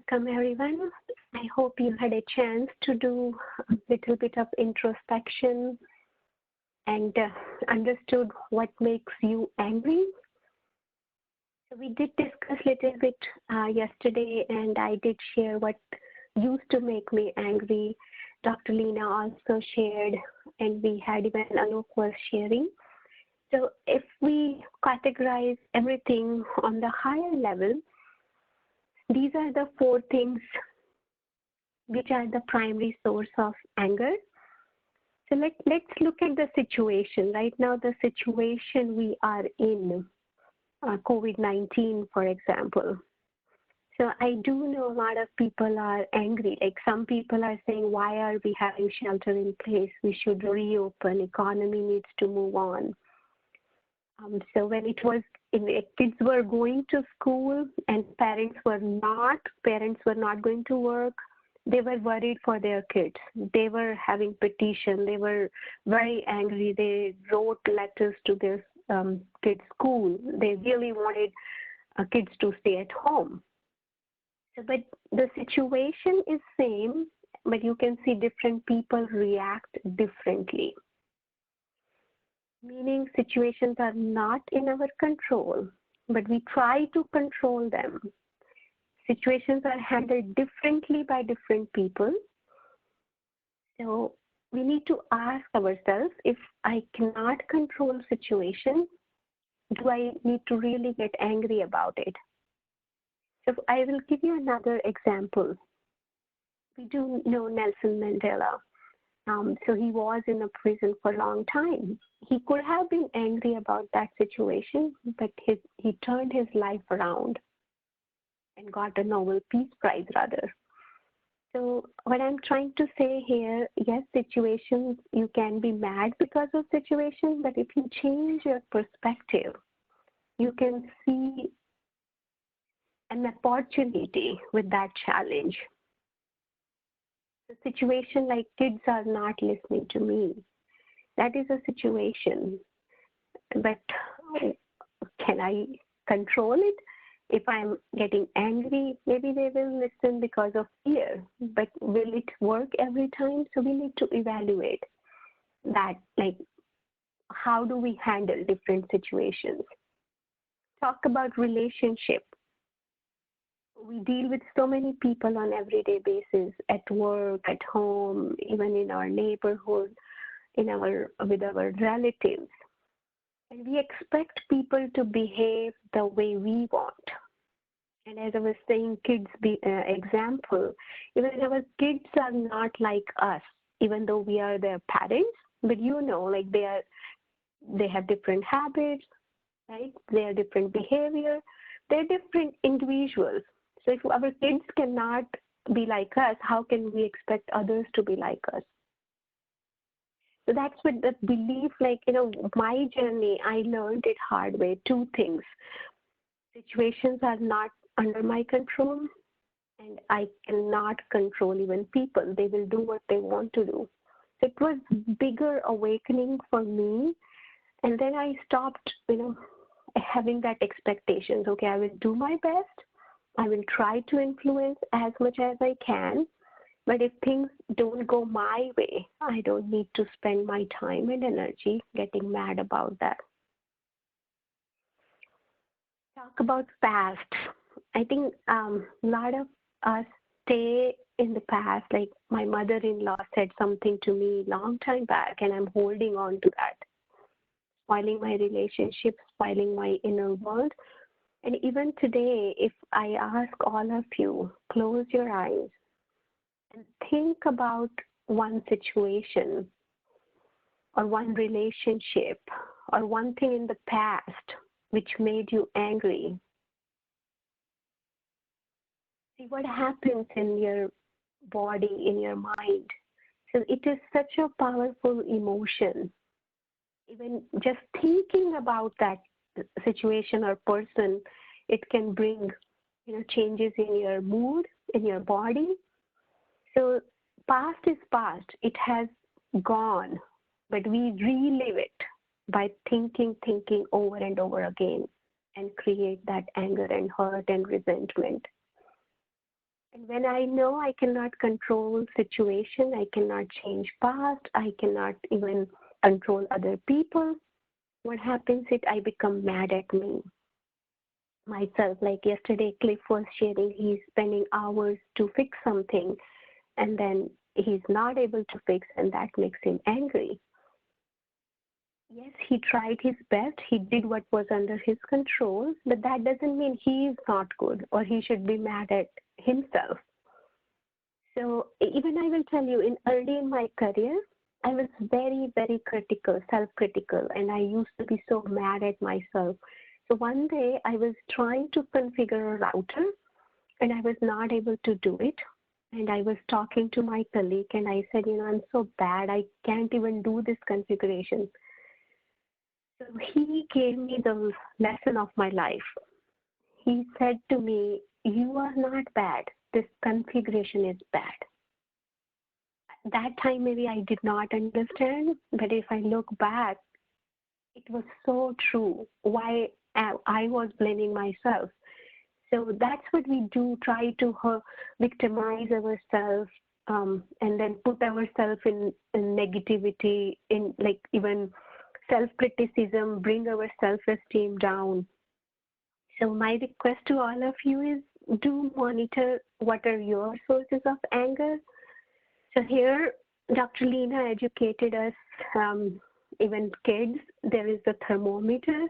Welcome, everyone. I hope you had a chance to do a little bit of introspection and understood what makes you angry. So we did discuss a little bit yesterday, and I did share what used to make me angry. Dr. Leena also shared, and we had even Anup was sharing. So if we categorize everything on the higher level, these are the four things which are the primary source of anger. So let's look at the situation. Right now, the situation we are in, COVID-19, for example. So I do know a lot of people are angry. Like some people are saying, why are we having shelter in place? We should reopen. Economy needs to move on. So when kids were going to school and parents were not going to work, they were worried for their kids. They were having petition. They were very angry. They wrote letters to their kids' school. They really wanted kids to stay at home. So, but the situation is same, but you can see different people react differently. Meaning situations are not in our control, but we try to control them. Situations are handled differently by different people. So we need to ask ourselves, if I cannot control situation, do I need to really get angry about it? So I will give you another example. We do know Nelson Mandela. So he was in a prison for a long time. He could have been angry about that situation, but he turned his life around and got a Nobel Peace Prize rather. So what I'm trying to say here, yes, situations, you can be mad because of situations, but if you change your perspective, you can see an opportunity with that challenge. The situation like kids are not listening to me. That is a situation, but can I control it? If I'm getting angry, maybe they will listen because of fear, but will it work every time? So we need to evaluate that, like how do we handle different situations? Talk about relationship. We deal with so many people on everyday basis, at work, at home, even in our neighborhood, with our relatives. And we expect people to behave the way we want. And as I was saying, kids example, even our kids are not like us, even though we are their parents, but like they have different habits, right? They are different behavior. They're different individuals. So if our kids cannot be like us, how can we expect others to be like us? So that's what the belief, my journey, I learned it hard way. Two things. Situations are not under my control, and I cannot control even people. They will do what they want to do. So it was bigger awakening for me. And then I stopped, having that expectations. Okay, I will do my best. I will try to influence as much as I can. But if things don't go my way, I don't need to spend my time and energy getting mad about that. Talk about past. I think a lot of us stay in the past. Like my mother-in-law said something to me long time back, and I'm holding on to that. Spoiling my relationship, spoiling my inner world. And even today, if I ask all of you, close your eyes and think about one situation or one relationship or one thing in the past which made you angry. See what happens in your body, in your mind. So it is such a powerful emotion. Even just thinking about that situation or person, it can bring changes in your mood, in your body. So past is past. It has gone, but we relive it by thinking over and over again and create that anger and hurt and resentment. And when I know I cannot control situation, I cannot change past, I cannot even control other people, what happens is I become mad at me, myself. Like yesterday, Cliff was sharing, he's spending hours to fix something and then he's not able to fix, and that makes him angry. Yes, he tried his best, he did what was under his control, but that doesn't mean he is not good or he should be mad at himself. So even I will tell you, in early in my career, I was very, very critical, self-critical, and I used to be so mad at myself. So one day I was trying to configure a router and I was not able to do it. And I was talking to my colleague and I said, I'm so bad, I can't even do this configuration. So he gave me the lesson of my life. He said to me, you are not bad, this configuration is bad. That time maybe I did not understand, but if I look back, it was so true. Why I was blaming myself. So that's what we do, try to victimize ourselves, and then put ourselves in negativity, in like even self-criticism, bring our self-esteem down. So my request to all of you is do monitor what are your sources of anger. So here, Dr. Leena educated us, even kids, there is a thermometer,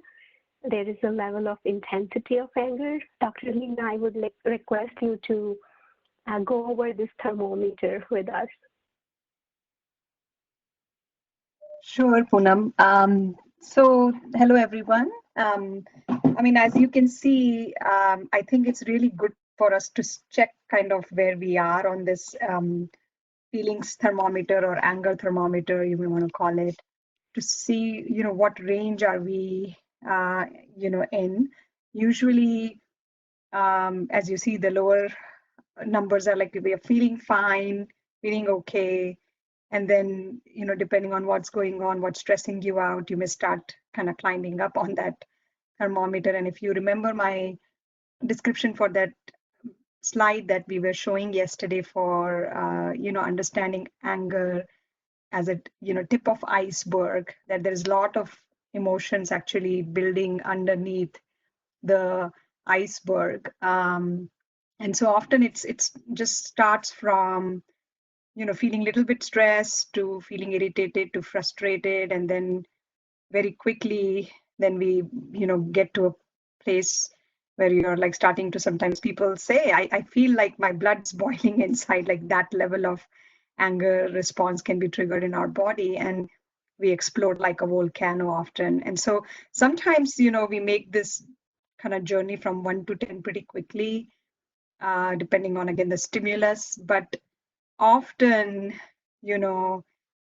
there is a level of intensity of anger. Dr. Leena, I would request you to go over this thermometer with us. Sure, Punam. So, hello everyone. As you can see, I think it's really good for us to check kind of where we are on this feelings thermometer or anger thermometer, you may want to call it, to see, what range are we, in. Usually, as you see, the lower numbers are like we are feeling fine, feeling okay, and then depending on what's going on, what's stressing you out, you may start kind of climbing up on that thermometer. And if you remember my description for that slide that we were showing yesterday for understanding anger as a tip of iceberg, that there's a lot of emotions actually building underneath the iceberg. And so often it's just starts from feeling a little bit stressed to feeling irritated to frustrated, and then very quickly then we get to a place where you're like starting to, sometimes people say, I feel like my blood's boiling inside, like that level of anger response can be triggered in our body, and we explode like a volcano often. And so sometimes we make this kind of journey from 1 to 10 pretty quickly, depending on again the stimulus, but often you know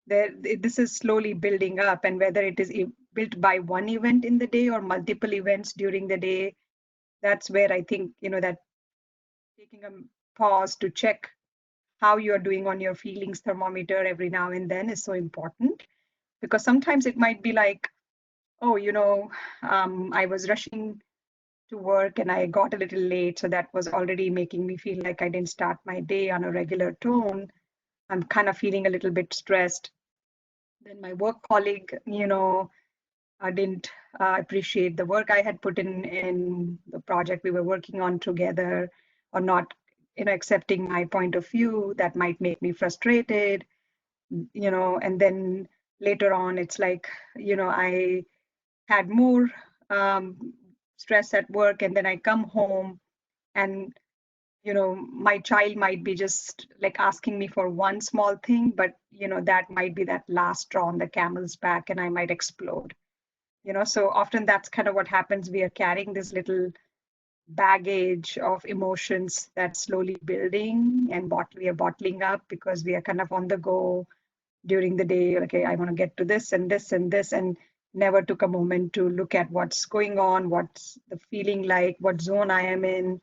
there this is slowly building up, and whether it is built by one event in the day or multiple events during the day, that's where I think that taking a pause to check how you are doing on your feelings thermometer every now and then is so important, because sometimes it might be like, oh, I was rushing to work and I got a little late, so that was already making me feel like I didn't start my day on a regular tone. I'm kind of feeling a little bit stressed. Then my work colleague, I didn't appreciate the work I had put in the project we were working on together, or not, accepting my point of view. That might make me frustrated, and then later on, it's like, I had more stress at work, and then I come home and my child might be just like asking me for one small thing, but that might be that last straw on the camel's back, and I might explode. So often that's kind of what happens. We are carrying this little baggage of emotions that's slowly building, and we are bottling up because we are kind of on the go during the day. Okay, I want to get to this and this and this, and never took a moment to look at what's going on, what's the feeling like, what zone I am in,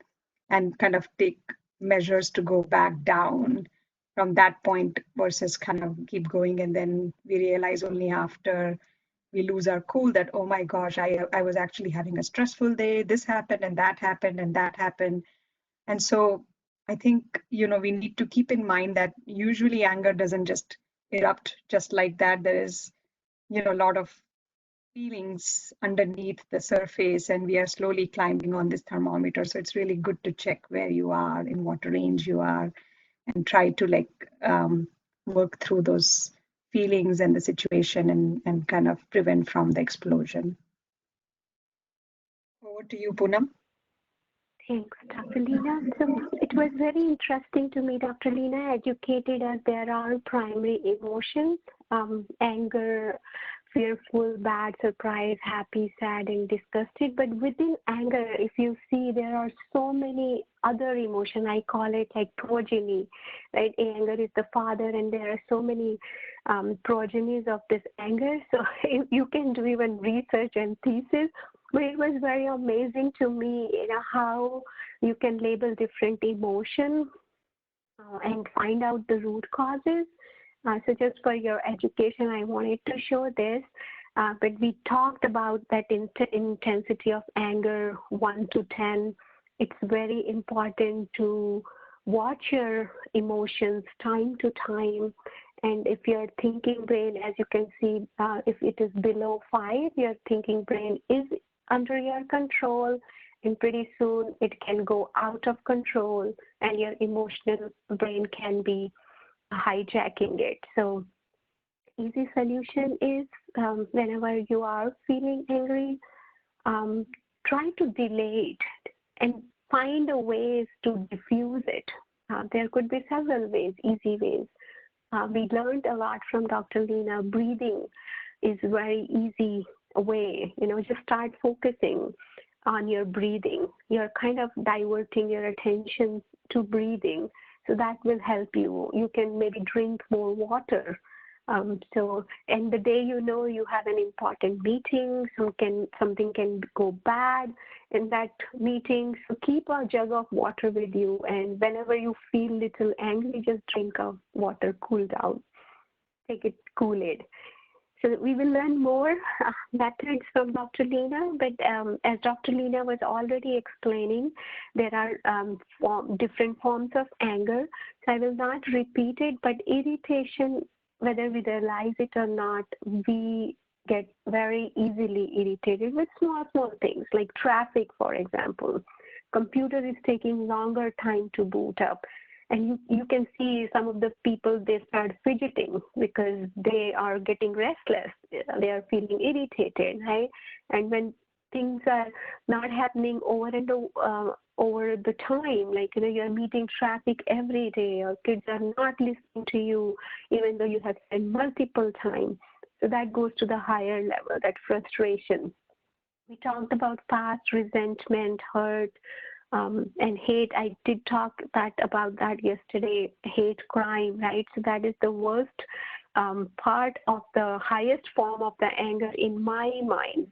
and kind of take measures to go back down from that point versus kind of keep going. And then we realize only after we lose our cool that, oh my gosh, I was actually having a stressful day. This happened and that happened and that happened. And so I think, we need to keep in mind that usually anger doesn't just erupt just like that. There is, a lot of feelings underneath the surface, and we are slowly climbing on this thermometer. So it's really good to check where you are, in what range you are, and try to work through those feelings and the situation, and kind of prevent from the explosion. Over to you, Punam. Thanks, Dr. Leena. So it was very interesting to me. Dr. Leena educated us there are primary emotions, anger, fearful, bad, surprised, happy, sad, and disgusted. But within anger, if you see, there are so many other emotions. I call it like progeny, right? Anger is the father, and there are so many progenies of this anger. So you can do even research and thesis. But it was very amazing to me, how you can label different emotions and find out the root causes. So just for your education, I wanted to show this. But we talked about that intensity of anger, 1 to 10. It's very important to watch your emotions time to time. And if your thinking brain, as you can see, if it is below 5, your thinking brain is under your control, and pretty soon it can go out of control, and your emotional brain can be hijacking it. So easy solution is, whenever you are feeling angry, try to delay it and find a ways to diffuse it. There could be several ways, easy ways. We learned a lot from Dr. Leena. Breathing is very easy way. Just start focusing on your breathing. You're kind of diverting your attention to breathing. So that will help you. You can maybe drink more water. And the day you have an important meeting, something can go bad in that meeting. So keep a jug of water with you. And whenever you feel little angry, just drink of water, cool down. Take it, cool it. So we will learn more methods from Dr. Leena, but as Dr. Leena was already explaining, there are different forms of anger. So I will not repeat it, but irritation, whether we realize it or not, we get very easily irritated with small things like traffic, for example. Computer is taking longer time to boot up. And you can see some of the people, they start fidgeting because they are getting restless. They are feeling irritated, right? And when things are not happening over the time, like, you're meeting traffic every day, or kids are not listening to you, even though you have said multiple times. So that goes to the higher level, that frustration. We talked about past resentment, hurt, and hate. I did talk about that yesterday, hate crime, right? So that is the worst part of the highest form of the anger in my mind,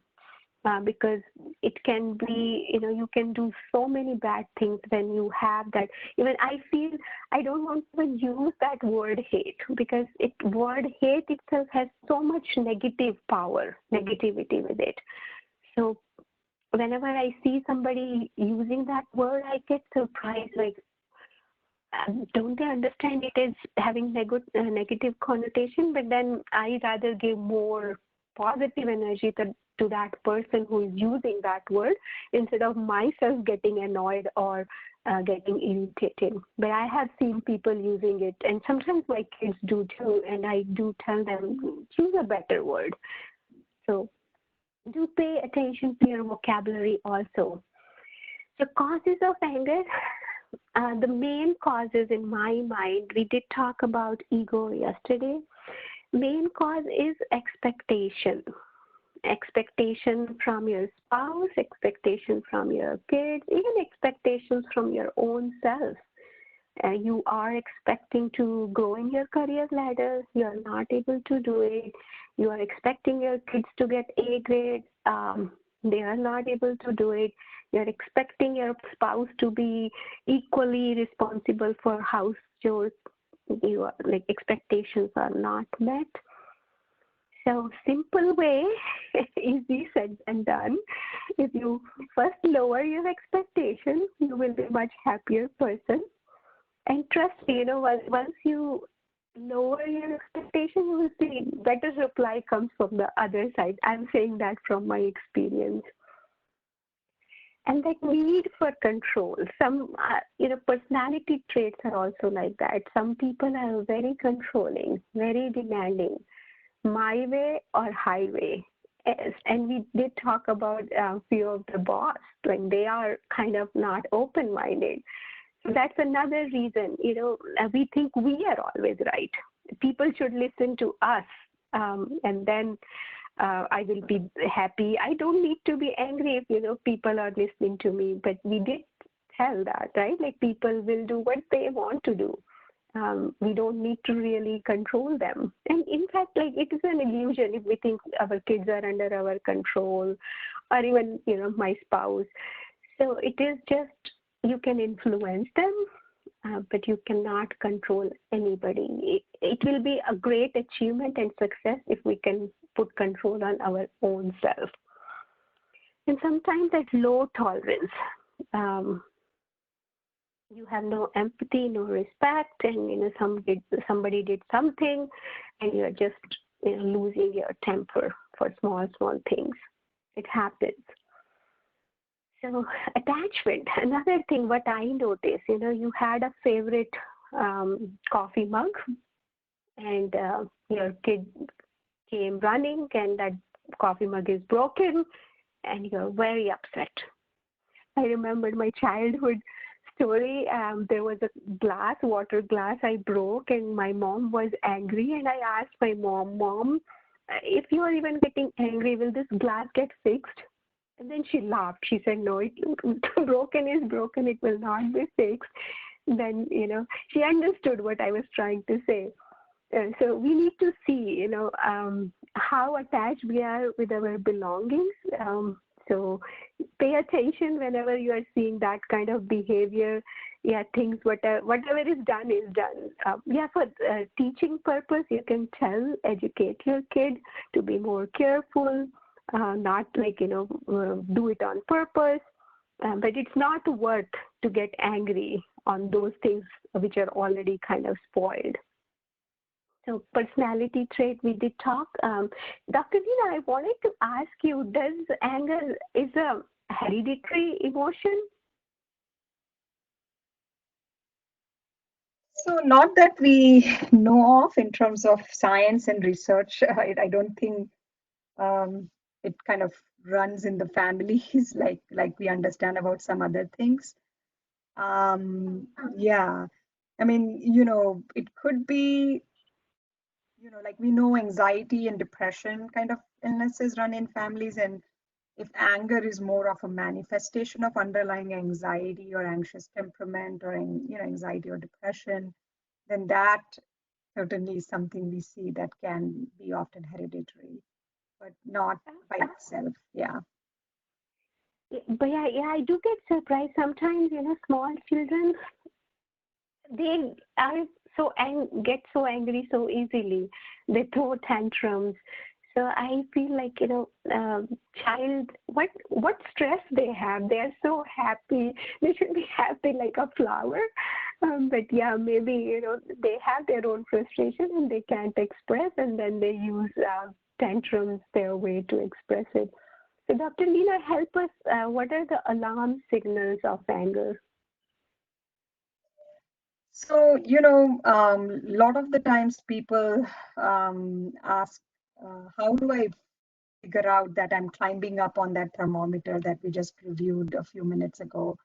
because it can be, you can do so many bad things when you have that. Even I feel I don't want to use that word hate, because word hate itself has so much negativity with it. So whenever I see somebody using that word, I get surprised, like, don't they understand it is having negative connotation? But then I rather give more positive energy to that person who is using that word, instead of myself getting annoyed or getting irritated. But I have seen people using it, and sometimes my kids do too, and I do tell them, choose a better word. So do pay attention to your vocabulary also. So causes of anger, the main causes in my mind, we did talk about ego yesterday. Main cause is expectation. Expectation from your spouse, expectation from your kids, even expectations from your own self. You are expecting to grow in your career ladder, you are not able to do it. You are expecting your kids to get A grades, they are not able to do it. You're expecting your spouse to be equally responsible for house chores. Expectations are not met. So simple way, easy said and done. If you first lower your expectations, you will be a much happier person. And trust me, once you lower your expectation, you will see better reply comes from the other side. I'm saying that from my experience. And that need for control. Some, personality traits are also like that. Some people are very controlling, very demanding, my way or highway. And we did talk about few of the boss, like they are kind of not open-minded. So that's another reason, we think we are always right. People should listen to us, and then I will be happy. I don't need to be angry if people are listening to me. But we did tell that, right? Like people will do what they want to do. We don't need to really control them. And in fact, like it is an illusion if we think our kids are under our control, or even my spouse. So it is just you can influence them, but you cannot control anybody. It will be a great achievement and success if we can put control on our own self. And sometimes that low tolerance, um, you have no empathy, no respect, and somebody did something, and you're just losing your temper for small things. It happens. So attachment, another thing what I noticed, you had a favorite coffee mug, and your kid came running and that coffee mug is broken and you're very upset. I remembered my childhood story. There was a water glass I broke, and my mom was angry, and I asked my mom, if you are even getting angry, will this glass get fixed? And then she laughed. She said, no, broken is broken. It will not be fixed. Then, she understood what I was trying to say. So we need to see, how attached we are with our belongings. So pay attention whenever you are seeing that kind of behavior. Yeah, things, whatever is done is done. For teaching purpose, you can educate your kid to be more careful, not like, do it on purpose. But it's not worth to get angry on those things which are already kind of spoiled. So personality trait, we did talk. Dr. Leena, I wanted to ask you, does anger is a hereditary emotion? So not that we know of in terms of science and research. I don't think it kind of runs in the families like we understand about some other things. Yeah, I mean, it could be, like we know anxiety and depression kind of illnesses run in families, and if anger is more of a manifestation of underlying anxiety or anxious temperament or anxiety or depression, then that certainly is something we see that can be often hereditary, but not by itself. Yeah. But yeah, I do get surprised sometimes. Small children, they are get so angry so easily. They throw tantrums. So I feel like child, what stress they have. They are so happy. They should be happy like a flower. But yeah, maybe they have their own frustration and they can't express, and then they use tantrums their way to express it. So Dr. Leena, help us. What are the alarm signals of anger? So, a lot of the times people ask, how do I figure out that I'm climbing up on that thermometer that we just reviewed a few minutes ago?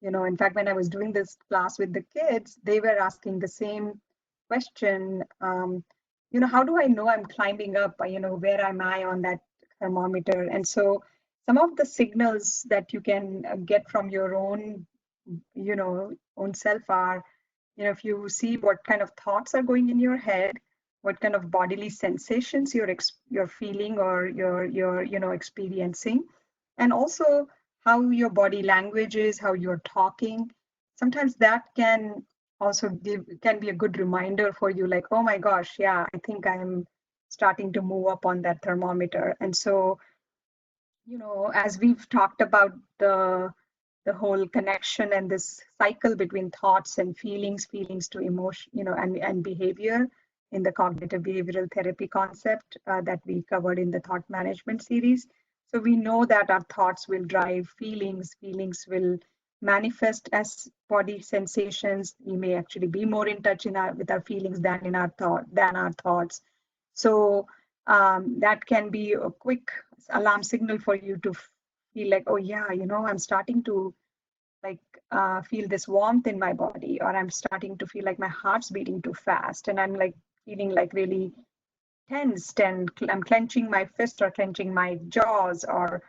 In fact, when I was doing this class with the kids, they were asking the same question. How do I know I'm climbing up? Where am I on that thermometer? And so some of the signals that you can get from your own self are, if you see what kind of thoughts are going in your head, what kind of bodily sensations you're feeling or you're experiencing, and also how your body language is, how you're talking. Sometimes that can also can be a good reminder for you, like, oh my gosh, yeah, I think I'm starting to move up on that thermometer. And so, as we've talked about the the whole connection and this cycle between thoughts and feelings, feelings to emotion, and behavior in the cognitive behavioral therapy concept that we covered in the thought management series. So we know that our thoughts will drive feelings, feelings will manifest as body sensations. We may actually be more in touch with our feelings than our thoughts. So that can be a quick alarm signal for you to feel like, oh yeah, I'm starting to like feel this warmth in my body, or I'm starting to feel like my heart's beating too fast, and I'm like feeling like really tensed, and I'm clenching my fist or clenching my jaws, or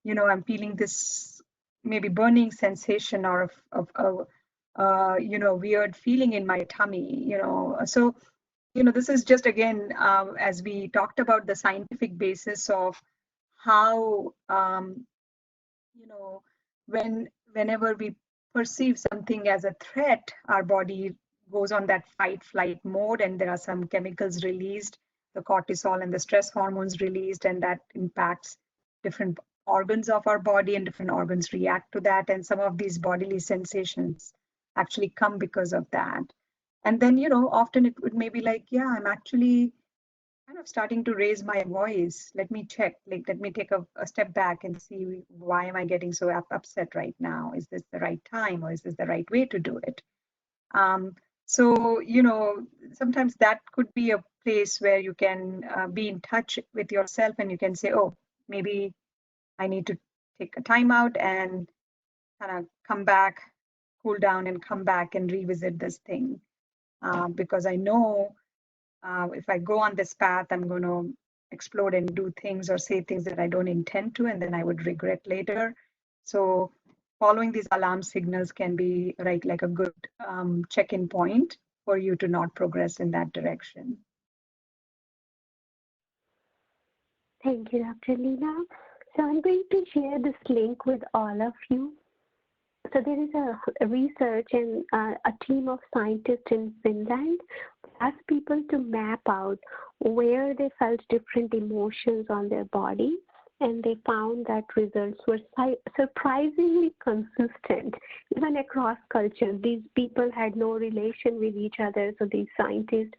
I'm feeling this maybe burning sensation or of weird feeling in my tummy. So this is just again, as we talked about the scientific basis of how you know whenever we perceive something as a threat, our body goes on that fight flight mode, and there are some chemicals released, the cortisol and the stress hormones released, and that impacts different organs of our body, and different organs react to that, and some of these bodily sensations actually come because of that. And then often it would maybe like, yeah, I'm actually kind of starting to raise my voice. Let me check, like, let me take a step back and see, why am I getting so upset right now? Is this the right time, or is this the right way to do it? So, sometimes that could be a place where you can be in touch with yourself, and you can say, oh, maybe I need to take a time out and kind of come back, cool down, and come back and revisit this thing. Because I know if I go on this path, I'm going to explode and do things or say things that I don't intend to, and then I would regret later. So following these alarm signals can be like a good check-in point for you to not progress in that direction. Thank you, Dr. Leena. So I'm going to share this link with all of you. So there is a research, and a team of scientists in Finland asked people to map out where they felt different emotions on their body, and they found that results were surprisingly consistent even across cultures. These people had no relation with each other, so these scientists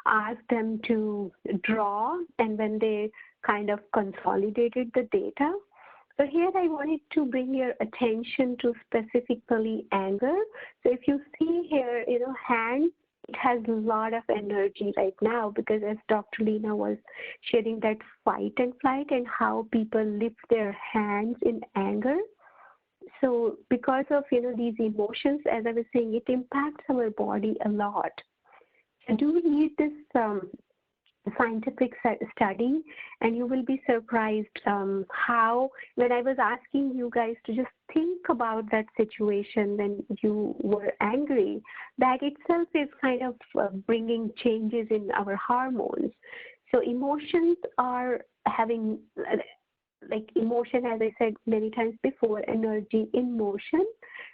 asked them to draw, and when they kind of consolidated the data. So here I wanted to bring your attention to specifically anger. So if you see here, hand, it has a lot of energy right now, because as Dr. Leena was sharing that fight and flight and how people lift their hands in anger. So because of, these emotions, as I was saying, it impacts our body a lot. So do read this scientific study, and you will be surprised how, when I was asking you guys to just think about that situation when you were angry, that itself is kind of bringing changes in our hormones. So emotions are having, like emotion, as I said many times before, energy in motion,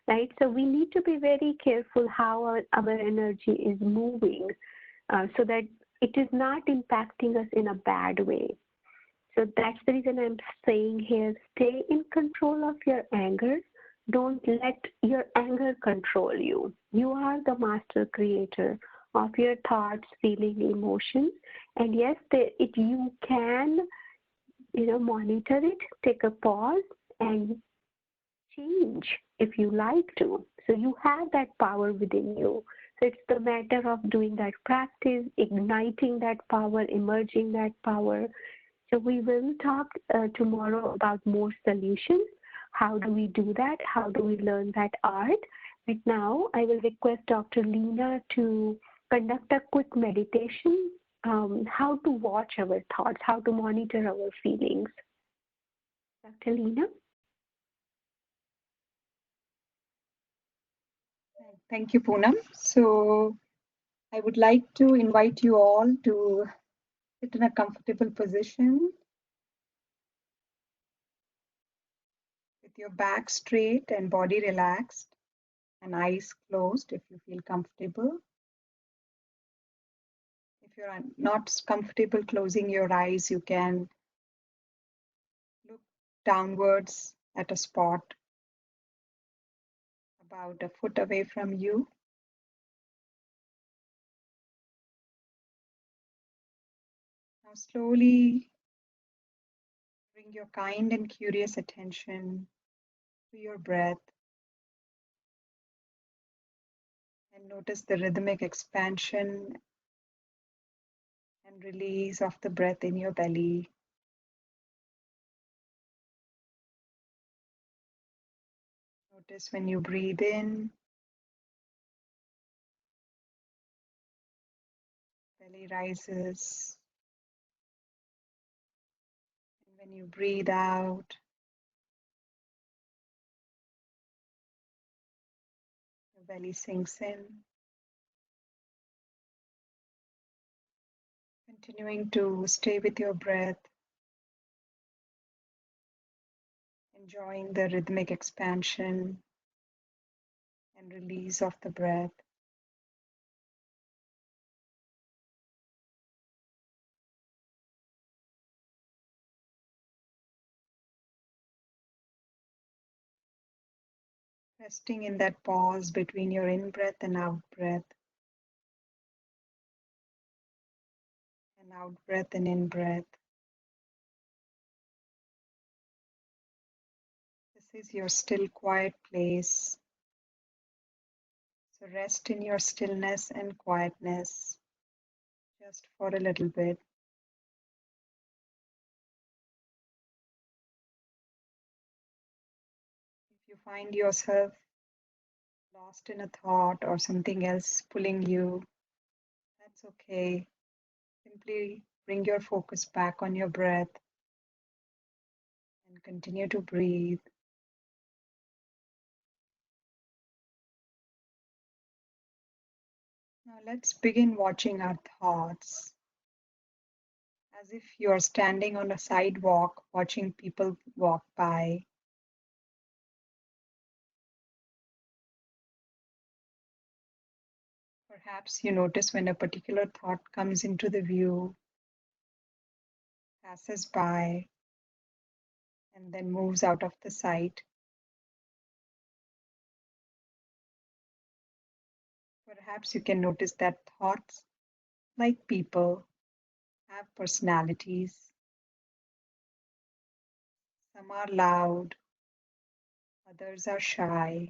right? So we need to be very careful how our energy is moving, so that it is not impacting us in a bad way. So that's the reason I'm saying here, stay in control of your anger. Don't let your anger control you. You are the master creator of your thoughts, feelings, emotions. And yes, you can, monitor it, take a pause, and change if you like to. So you have that power within you. So it's the matter of doing that practice, igniting that power, emerging that power. So we will talk tomorrow about more solutions. How do we do that? How do we learn that art? But now I will request Dr. Leena to conduct a quick meditation, how to watch our thoughts, how to monitor our feelings. Dr. Leena? Thank you, Poonam. So I would like to invite you all to sit in a comfortable position with your back straight and body relaxed and eyes closed if you feel comfortable. If you're not comfortable closing your eyes, you can look downwards at a spot about a foot away from you. Now, slowly bring your kind and curious attention to your breath and notice the rhythmic expansion and release of the breath in your belly. Notice when you breathe in, belly rises. And when you breathe out, your belly sinks in. Continuing to stay with your breath, enjoying the rhythmic expansion and release of the breath. Resting in that pause between your in breath and out breath, and out breath and in breath. This is your still, quiet place. So rest in your stillness and quietness just for a little bit. If you find yourself lost in a thought or something else pulling you, that's okay. Simply bring your focus back on your breath and continue to breathe. Now let's begin watching our thoughts as if you are standing on a sidewalk watching people walk by. Perhaps you notice when a particular thought comes into the view, passes by, and then moves out of the sight. Perhaps you can notice that thoughts, like people, have personalities. Some are loud, others are shy,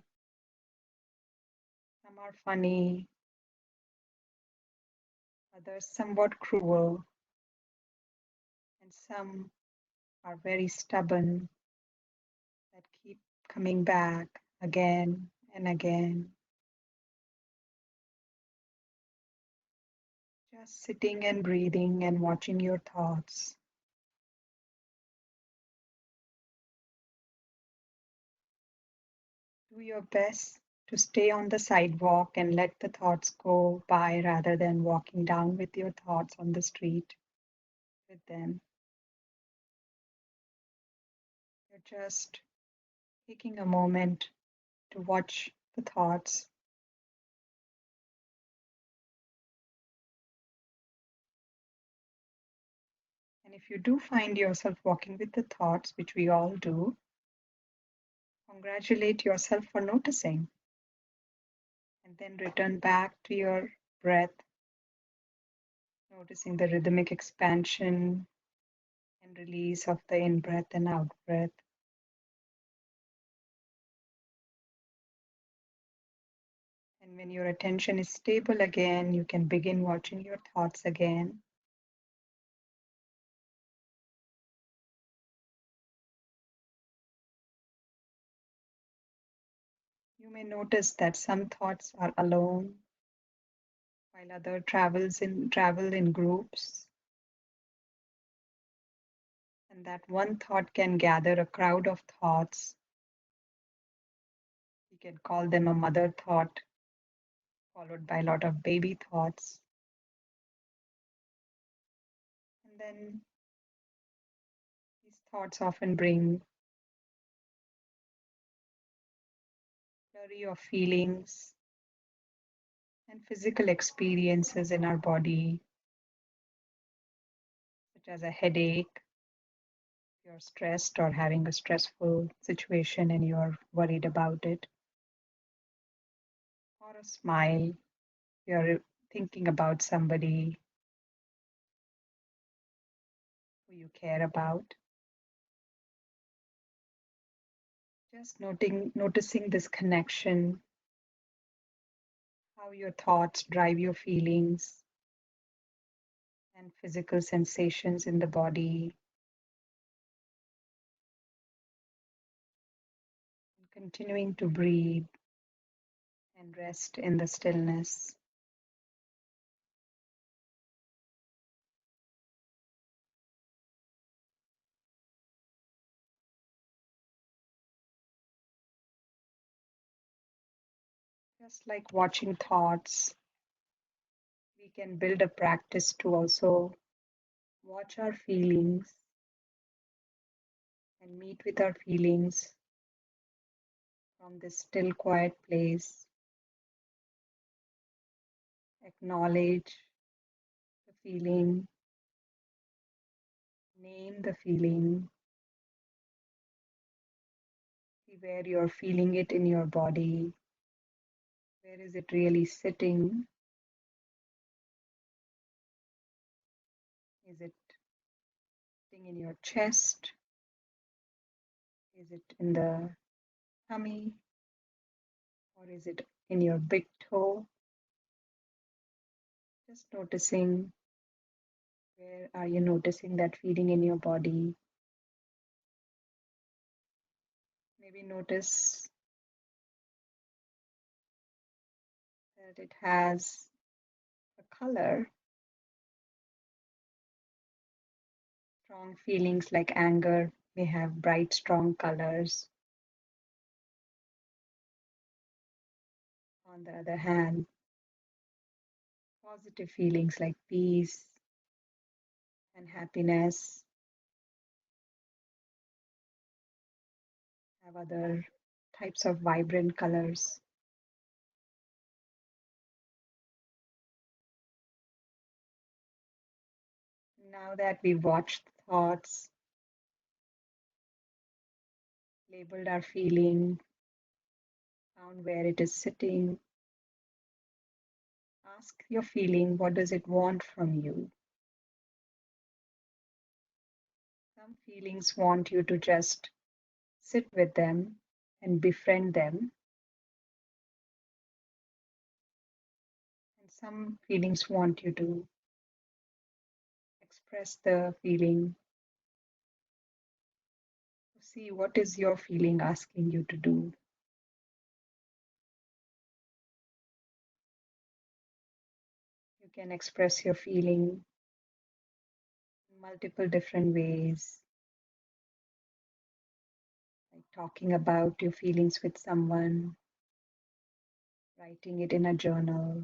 some are funny, others somewhat cruel, and some are very stubborn that keep coming back again and again. Just sitting and breathing and watching your thoughts. Do your best to stay on the sidewalk and let the thoughts go by rather than walking down with your thoughts on the street with them. You're just taking a moment to watch the thoughts. And if you do find yourself walking with the thoughts, which we all do, congratulate yourself for noticing and then return back to your breath, noticing the rhythmic expansion and release of the in breath and out breath. And when your attention is stable again, you can begin watching your thoughts again. You may notice that some thoughts are alone, while other travel in groups, and that one thought can gather a crowd of thoughts. You can call them a mother thought, followed by a lot of baby thoughts. And then these thoughts often bring flurry of feelings and physical experiences in our body, such as a headache. You're stressed or having a stressful situation and you're worried about it. or a smile. You're thinking about somebody who you care about. Just noticing this connection, how your thoughts drive your feelings and physical sensations in the body, continuing to breathe and rest in the stillness. Just like watching thoughts, we can build a practice to also watch our feelings and meet with our feelings from this still, quiet place. Acknowledge the feeling, name the feeling, see where you're feeling it in your body. Where is it really sitting? Is it sitting in your chest? Is it in the tummy? Or is it in your big toe? Just noticing where are you noticing that feeling in your body. Maybe notice that it has a color. Strong feelings like anger may have bright, strong colors. On the other hand, positive feelings like peace and happiness have other types of vibrant colors. Now that we've watched thoughts, labeled our feeling, found where it is sitting, ask your feeling, what does it want from you? Some feelings want you to just sit with them and befriend them. And some feelings want you to express the feeling, to see what is your feeling asking you to do. You can express your feeling in multiple different ways, like talking about your feelings with someone, writing it in a journal,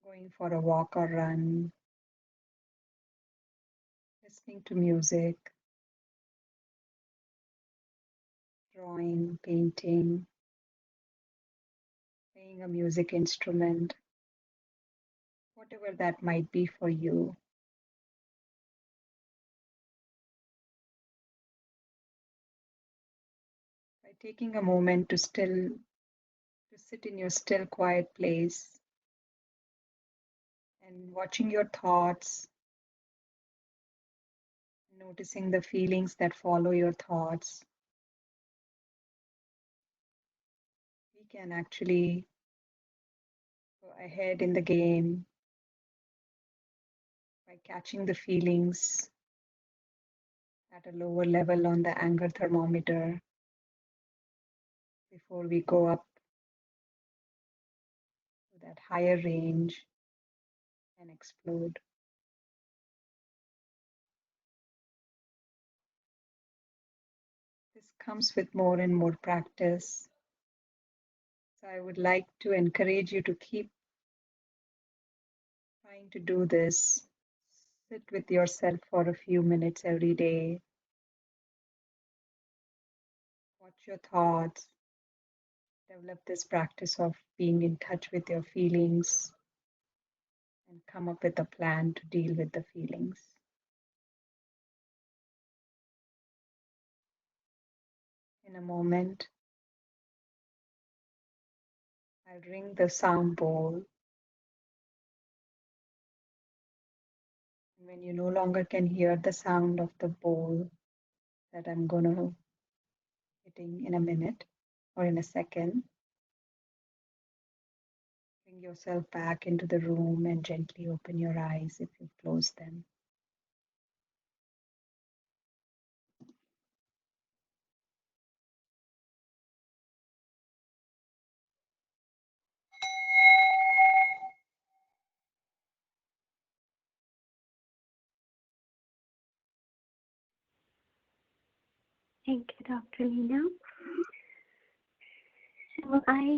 going for a walk or run, listening to music, drawing, painting, playing a music instrument, whatever that might be for you. By taking a moment to sit in your still quiet place and watching your thoughts, noticing the feelings that follow your thoughts, we can actually go ahead in the game by catching the feelings at a lower level on the anger thermometer before we go up to that higher range and explode. This comes with more and more practice. So I would like to encourage you to keep trying to do this. Sit with yourself for a few minutes every day. Watch your thoughts. Develop this practice of being in touch with your feelings and come up with a plan to deal with the feelings. In a moment, I'll ring the sound bowl. When you no longer can hear the sound of the bowl that I'm gonna hitting in a minute or in a second, bring yourself back into the room and gently open your eyes if you've closed them. Thank you, Dr. Leena. So I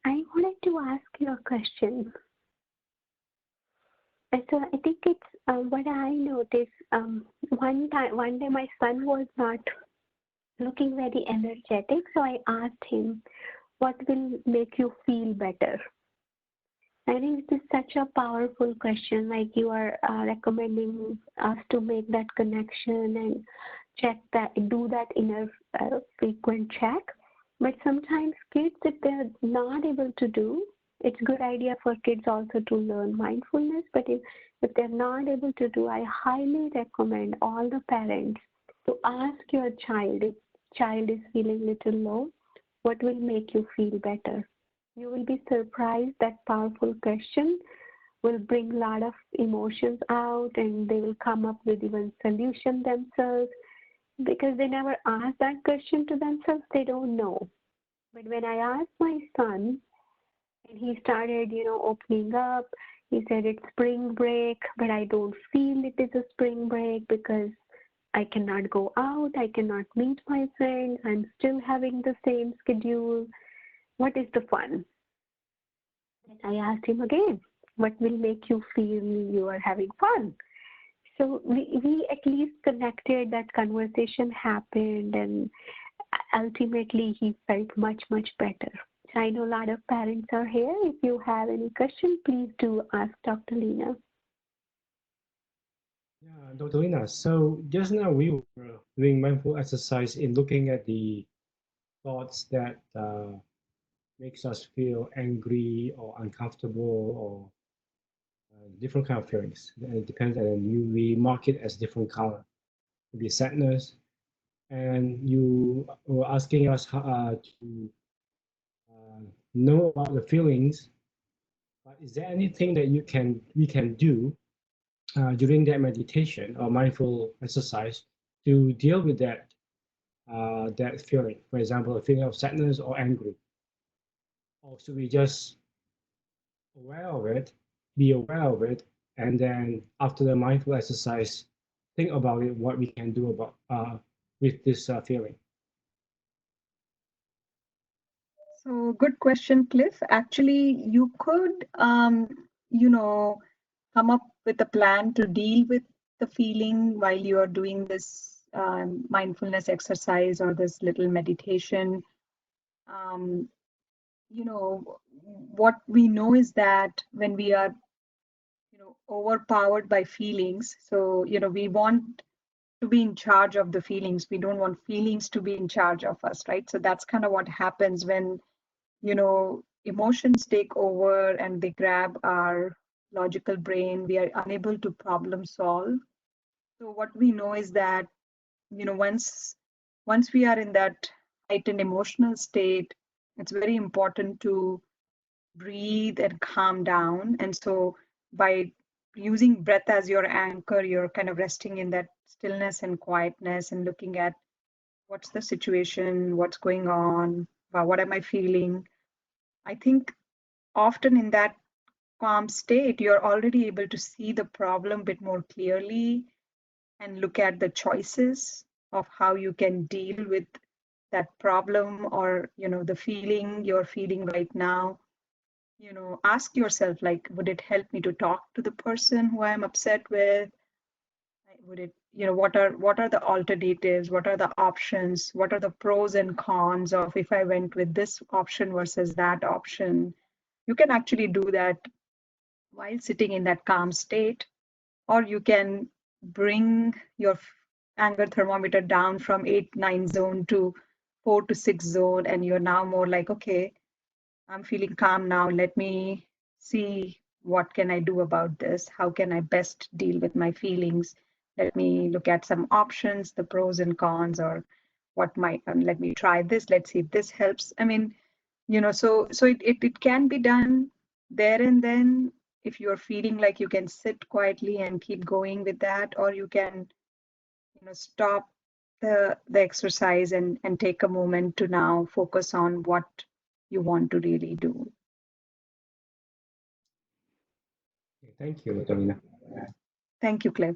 wanted to ask you a question. So I think it's what I noticed. One day my son was not looking very energetic, so I asked him, "What will make you feel better?" I think this is such a powerful question. Like you are recommending us to make that connection and check that, do that inner frequent check. But sometimes kids, if they're not able to do, it's a good idea for kids also to learn mindfulness. But if they're not able to do, I highly recommend all the parents to ask your child, if child is feeling little low, what will make you feel better? You will be surprised that powerful question will bring a lot of emotions out and they will come up with even solution themselves because they never ask that question to themselves, they don't know. But when I asked my son and he started, opening up, he said it's spring break, but I don't feel it is a spring break because I cannot go out, I cannot meet my friends, I'm still having the same schedule. What is the fun? And I asked him again, what will make you feel you are having fun? So we at least connected, that conversation happened, and ultimately he felt much, much better. So I know a lot of parents are here. If you have any question, please do ask Dr. Leena. Yeah, Dr. Lina. So just now we were doing mindful exercise in looking at the thoughts that makes us feel angry or uncomfortable or different kind of feelings. And it depends, and we mark it as different color. Maybe sadness, and you were asking us to uh, know about the feelings. But is there anything that we can do during that meditation or mindful exercise to deal with that feeling? For example, a feeling of sadness or angry, or should we just aware of it, be aware of it, and then after the mindful exercise, think about it, what we can do about with this feeling. So, good question, Cliff. Actually, you could, come up with a plan to deal with the feeling while you are doing this mindfulness exercise or this little meditation. Um, what we know is that when we are, overpowered by feelings, so, we want to be in charge of the feelings. We don't want feelings to be in charge of us, right? So that's kind of what happens when emotions take over and they grab our logical brain. We are unable to problem solve. So what we know is that once we are in that heightened emotional state, it's very important to breathe and calm down. And so by using breath as your anchor, you're kind of resting in that stillness and quietness and looking at what's the situation, what's going on, what am I feeling. I think often in that calm state, you're already able to see the problem a bit more clearly and look at the choices of how you can deal with that problem or the feeling you're feeling right now. Ask yourself, like, would it help me to talk to the person who I'm upset with? Would it, what are the alternatives? What are the options? What are the pros and cons of if I went with this option versus that option? You can actually do that while sitting in that calm state, or you can bring your anger thermometer down from 8 9 zone to 4 to 6 zone, and you're now more like, okay, I'm feeling calm now. Let me see what can I do about this? How can I best deal with my feelings? Let me look at some options, the pros and cons, or what might, let me try this. Let's see if this helps. I mean, so it can be done there and then if you're feeling like you can sit quietly and keep going with that, or you can, stop the exercise and take a moment to now focus on what you want to really do. Thank you, Dr. Leena. Thank you, Cliff.